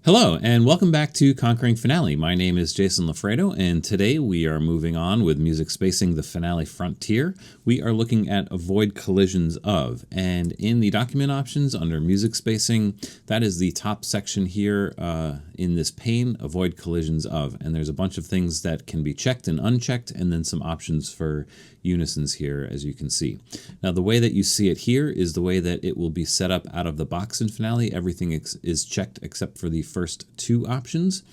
Hello, and welcome back to Conquering Finale. My name is Jason Lafredo, and today we are moving on with music spacing the finale frontier. We are looking at avoid collisions of, and in the document options under music spacing, that is the top section here in this pane, avoid collisions of. And there's a bunch of things that can be checked and unchecked, and then some options for unisons here, as you can see. Now, the way that you see it here is the way that it will be set up out of the box in Finale. Everything is checked except for the first two options.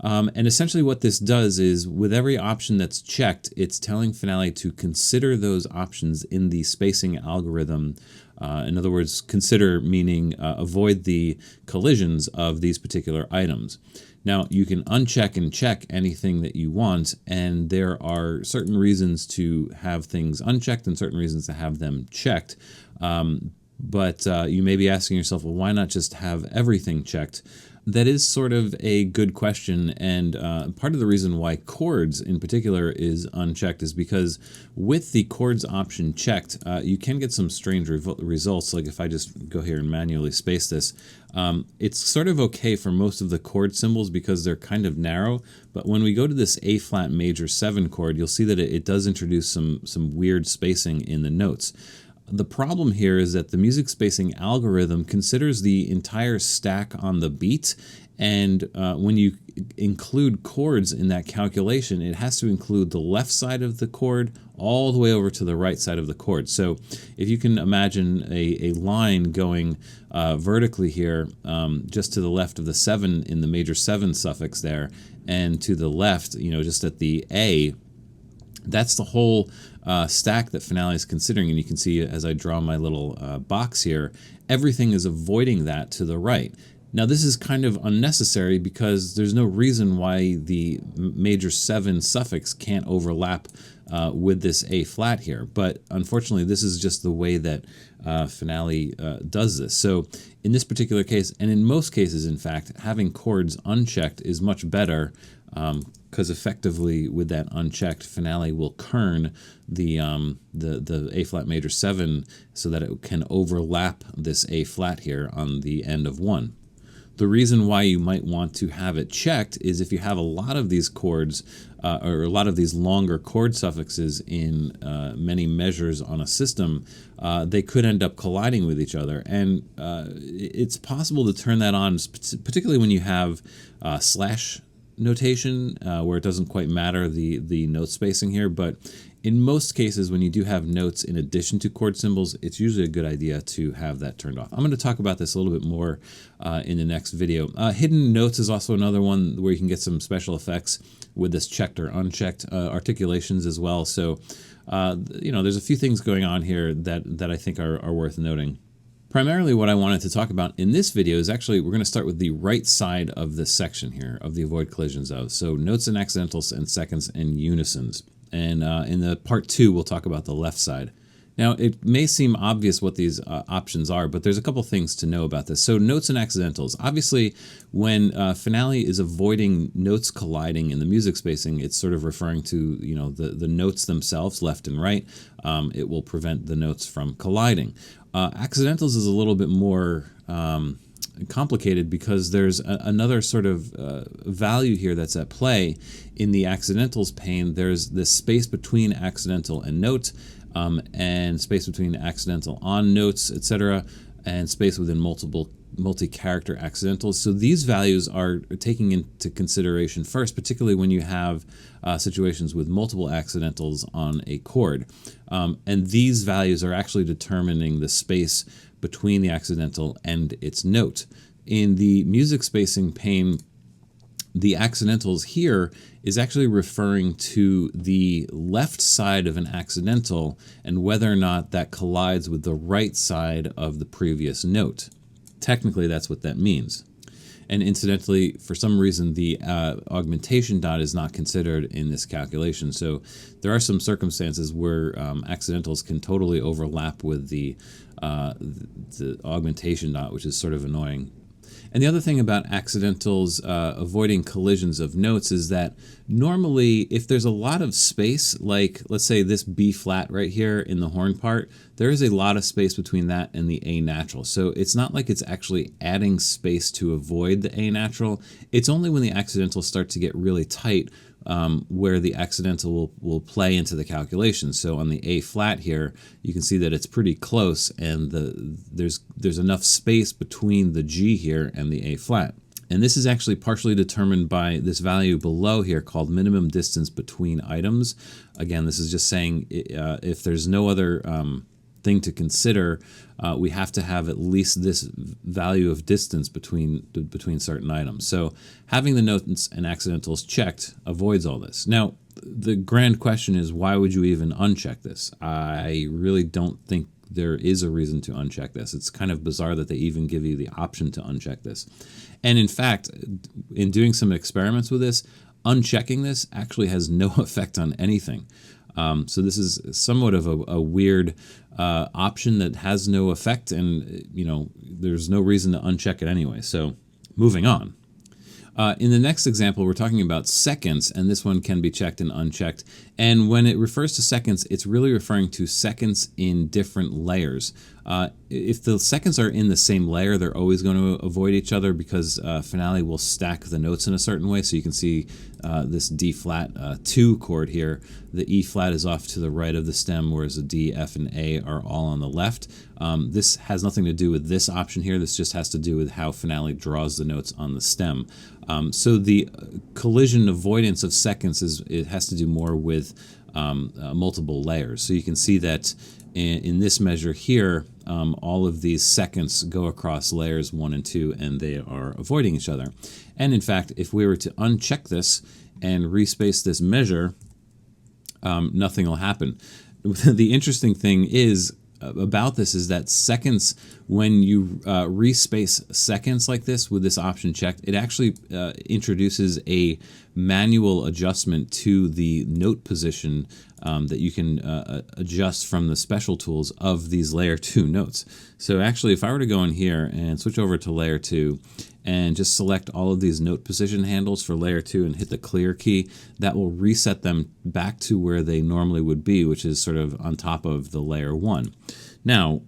And essentially what this does is with every option that's checked, it's telling Finale to consider those options in the spacing algorithm. In other words, consider meaning avoid the collisions of these particular items. Now, you can uncheck and check anything that you want, and there are certain reasons to have things unchecked and certain reasons to have them checked. But you may be asking yourself, well, why not just have everything checked? That is sort of a good question, and part of the reason why chords in particular is unchecked is because with the chords option checked, you can get some strange results. Like if I just go here and manually space this, it's sort of okay for most of the chord symbols because they're kind of narrow, but when we go to this A flat major 7 chord, you'll see that it does introduce some weird spacing in the notes. The problem here is that the music spacing algorithm considers the entire stack on the beat, and when you include chords in that calculation, it has to include the left side of the chord all the way over to the right side of the chord. So if you can imagine a line going vertically here, just to the left of the 7 in the major 7 suffix there, and to the left, just at the A, that's the whole stack that Finale is considering, and you can see as I draw my little box here, everything is avoiding that to the right. Now this is kind of unnecessary because there's no reason why the major 7 suffix can't overlap with this A flat here, but unfortunately this is just the way that Finale does this. So in this particular case, and in most cases in fact, having chords unchecked is much better, because effectively with that unchecked, Finale will kern the A flat major 7 so that it can overlap this A flat here on the end of 1. The reason why you might want to have it checked is if you have a lot of these chords or a lot of these longer chord suffixes in many measures on a system, they could end up colliding with each other. And it's possible to turn that on, particularly when you have slash notation where it doesn't quite matter the note spacing here, but in most cases when you do have notes in addition to chord symbols, it's usually a good idea to have that turned off. I'm going to talk about this a little bit more in the next video. Hidden notes is also another one where you can get some special effects with this checked or unchecked articulations as well. So there's a few things going on here that I think are worth noting. Primarily what I wanted to talk about in this video is actually we're going to start with the right side of this section here of the avoid collisions of. So notes and accidentals and seconds and unisons. And in the part 2 we'll talk about the left side. Now it may seem obvious what these options are, but there's a couple things to know about this. So notes and accidentals. Obviously when Finale is avoiding notes colliding in the music spacing, it's sort of referring to the notes themselves, left and right. It will prevent the notes from colliding. Accidentals is a little bit more complicated because there's another sort of value here that's at play. In the accidentals pane, there's this space between accidental and note, and space between accidental on notes, etc., and space within multi-character accidentals. So these values are taking into consideration first, particularly when you have situations with multiple accidentals on a chord. And these values are actually determining the space between the accidental and its note. In the music spacing pane, the accidentals here is actually referring to the left side of an accidental and whether or not that collides with the right side of the previous note. Technically, that's what that means. And incidentally, for some reason, the augmentation dot is not considered in this calculation. So there are some circumstances where accidentals can totally overlap with the augmentation dot, which is sort of annoying. And the other thing about accidentals avoiding collisions of notes is that normally if there's a lot of space, like let's say this B flat right here in the horn part, there is a lot of space between that and the A natural. So it's not like it's actually adding space to avoid the A natural. It's only when the accidentals start to get really tight where the accidental will play into the calculation. So on the A flat here, you can see that it's pretty close, and there's enough space between the G here and the A flat. And this is actually partially determined by this value below here called minimum distance between items. Again, this is just saying if there's no other thing to consider, we have to have at least this value of distance between certain items. So having the notes and accidentals checked avoids all this. Now, the grand question is, why would you even uncheck this? I really don't think there is a reason to uncheck this. It's kind of bizarre that they even give you the option to uncheck this. And in fact, in doing some experiments with this, unchecking this actually has no effect on anything. So this is somewhat of a weird option that has no effect, and there's no reason to uncheck it anyway. So moving on. In the next example, we're talking about seconds, and this one can be checked and unchecked. And when it refers to seconds, it's really referring to seconds in different layers. If the seconds are in the same layer, they're always going to avoid each other because Finale will stack the notes in a certain way. So you can see this D flat 2 chord here. The E flat is off to the right of the stem, whereas the D, F, and A are all on the left. This has nothing to do with this option here. This just has to do with how Finale draws the notes on the stem. So the collision avoidance of seconds it has to do more with multiple layers. So you can see that in this measure here, all of these seconds go across layers 1 and 2, and they are avoiding each other. And in fact, if we were to uncheck this and respace this measure, nothing will happen. The interesting thing is about this is that seconds, when you respace seconds like this with this option checked, it actually introduces a manual adjustment to the note position that you can adjust from the special tools of these layer 2 notes. So actually, if I were to go in here and switch over to layer 2 and just select all of these note position handles for layer 2 and hit the clear key, that will reset them back to where they normally would be, which is sort of on top of the layer 1. Now,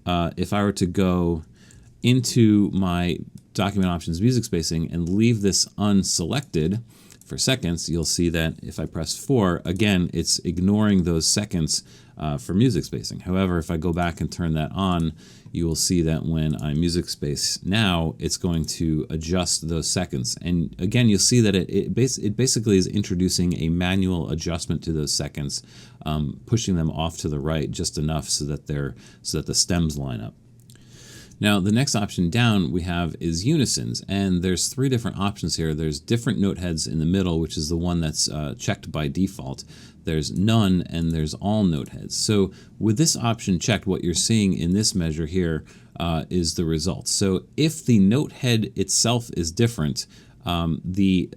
if I were to go into my document options music spacing and leave this unselected for seconds, you'll see that if I press 4, again, it's ignoring those seconds for music spacing. However, if I go back and turn that on, you will see that when I music space now, it's going to adjust those seconds. And again, you'll see that it basically is introducing a manual adjustment to those seconds, pushing them off to the right just enough so that the stems line up. Now, the next option down we have is unisons, and there's 3 different options here. There's different note heads in the middle, which is the one that's checked by default. There's none, and there's all note heads. So with this option checked, what you're seeing in this measure here is the result. So if the note head itself is different, the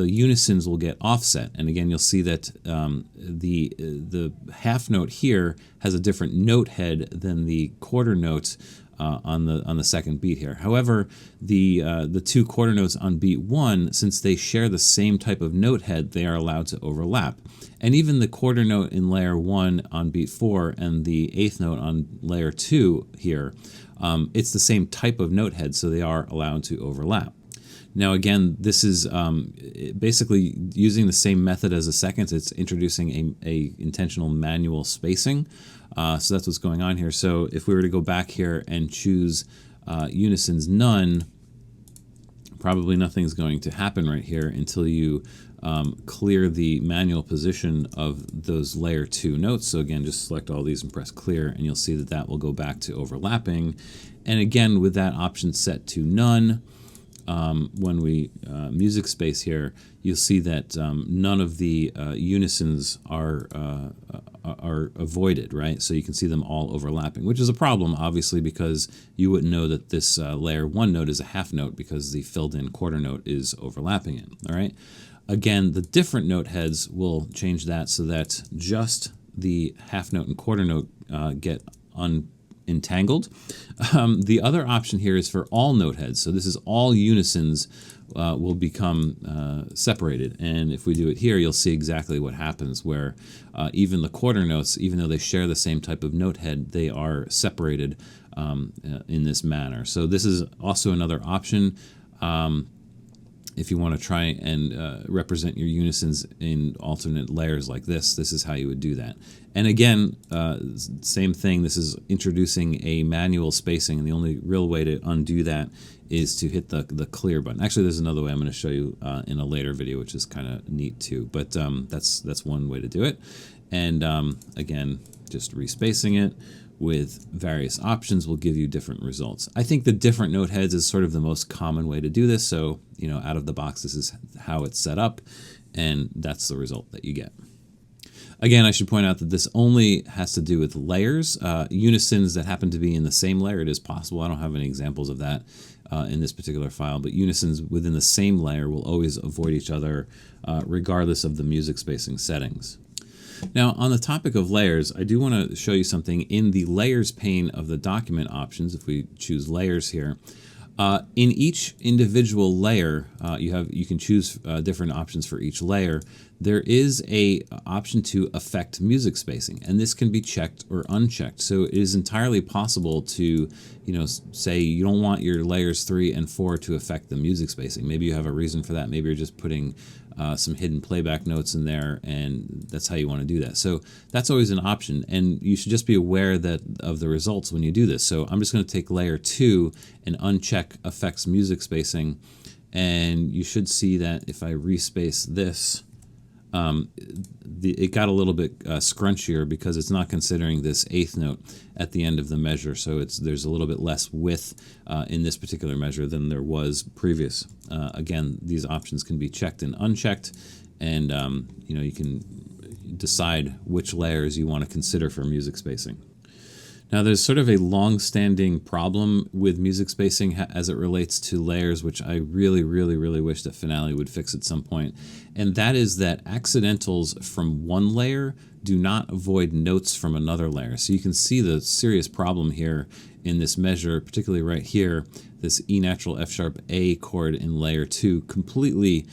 unisons will get offset. And again, you'll see that the half note here has a different note head than the quarter note on the second beat here. However, the 2 quarter notes on beat 1, since they share the same type of note head, they are allowed to overlap. And even the quarter note in layer 1 on beat 4 and the 8th note on layer 2 here, it's the same type of note head, so they are allowed to overlap. Now, again, this is basically using the same method as the seconds. It's introducing a intentional manual spacing. So that's what's going on here. So if we were to go back here and choose unisons none, probably nothing's going to happen right here until you clear the manual position of those layer 2 notes. So again, just select all these and press clear, and you'll see that that will go back to overlapping. And again, with that option set to none, when we music space here, you'll see that none of the unisons are avoided, right? So you can see them all overlapping, which is a problem, obviously, because you wouldn't know that this layer 1 note is a half note because the filled in quarter note is overlapping it, all right? Again, the different note heads will change that so that just the half note and quarter note get entangled. The other option here is for all note heads. So this is all unisons will become separated. And if we do it here, you'll see exactly what happens, where even the quarter notes, even though they share the same type of note head, they are separated in this manner. So this is also another option. If you want to try and represent your unisons in alternate layers like this is how you would do that. And again, same thing, this is introducing a manual spacing, and the only real way to undo that is to hit the clear button. Actually, there's another way I'm going to show you in a later video, which is kind of neat too, but that's one way to do it. And again, just respacing it with various options will give you different results. I think the different note heads is sort of the most common way to do this. So, out of the box, this is how it's set up, and that's the result that you get. Again, I should point out that this only has to do with layers. Unisons that happen to be in the same layer, it is possible. I don't have any examples of that in this particular file, but unisons within the same layer will always avoid each other regardless of the music spacing settings. Now, on the topic of layers, I do want to show you something in the layers pane of the document options. If we choose layers here, in each individual layer, you can choose different options for each layer. There is a option to affect music spacing, and this can be checked or unchecked. So it is entirely possible to, say you don't want your layers 3 and 4 to affect the music spacing. Maybe you have a reason for that. Maybe you're just putting some hidden playback notes in there, and that's how you want to do that. So that's always an option, and you should just be aware of the results when you do this. So I'm just going to take layer 2 and uncheck affects music spacing, and you should see that if I respace this, it got a little bit scrunchier because it's not considering this eighth note at the end of the measure. So there's a little bit less width in this particular measure than there was previous. Again, these options can be checked and unchecked, and you can decide which layers you want to consider for music spacing. Now, there's sort of a long-standing problem with music spacing as it relates to layers, which I really, really, really wish that Finale would fix at some point. And that is that accidentals from one layer do not avoid notes from another layer. So you can see the serious problem here in this measure, particularly right here, this E natural F sharp A chord in layer 2, completely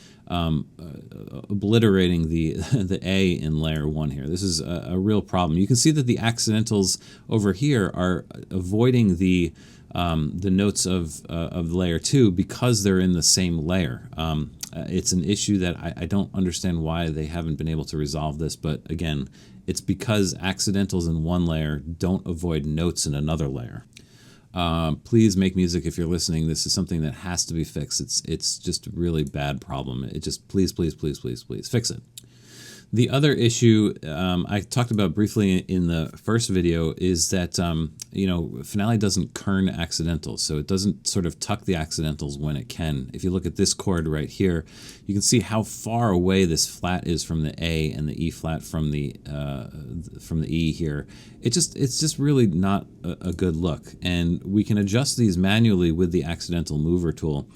obliterating the A in layer 1 here. This is a real problem. You can see that the accidentals over here are avoiding the notes of layer 2 because they're in the same layer. It's an issue that I don't understand why they haven't been able to resolve this, but again, it's because accidentals in one layer don't avoid notes in another layer. Please make music if you're listening. This is something that has to be fixed. It's just a really bad problem. It just please fix it. The other issue I talked about briefly in the first video is that Finale doesn't kern accidentals, so it doesn't sort of tuck the accidentals when it can. If you look at this chord right here, you can see how far away this flat is from the A and the E flat from the E here. It's just really not a good look, and we can adjust these manually with the accidental mover tool.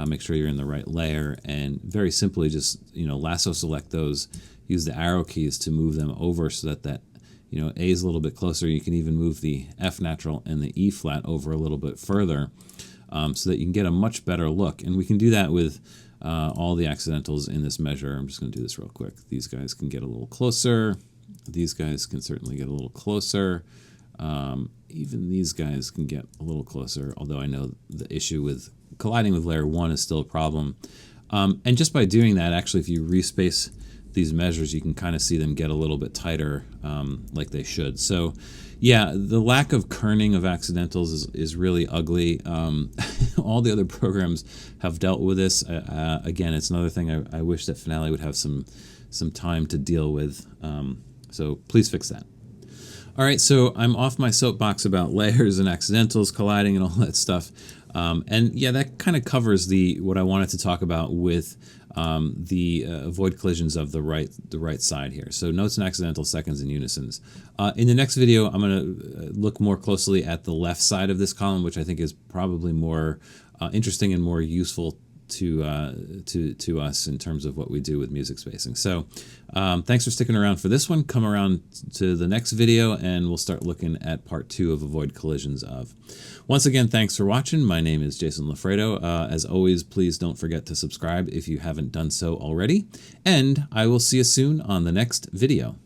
Make sure you're in the right layer, and very simply just lasso select those. Use the arrow keys to move them over so that A is a little bit closer. You can even move the F natural and the E flat over a little bit further so that you can get a much better look. And we can do that with all the accidentals in this measure. I'm just going to do this real quick. These guys can get a little closer. These guys can certainly get a little closer. Even these guys can get a little closer, although I know the issue with colliding with layer 1 is still a problem. And just by doing that, actually, if you respace these measures, you can kind of see them get a little bit tighter like they should. So yeah, the lack of kerning of accidentals is really ugly. All the other programs have dealt with this. Again, it's another thing I wish that Finale would have some time to deal with. So please fix that. All right, so I'm off my soapbox about layers and accidentals colliding and all that stuff. And yeah, that kind of covers what I wanted to talk about with the avoid collisions of the right side here. So notes and accidental seconds and unisons. In the next video, I'm going to look more closely at the left side of this column, which I think is probably more interesting and more useful to us in terms of what we do with music spacing. So thanks for sticking around for this one. Come around to the next video and we'll start looking at part 2 of Avoid Collisions of. Once again, thanks for watching. My name is Jason Lafredo. As always, please don't forget to subscribe if you haven't done so already. And I will see you soon on the next video.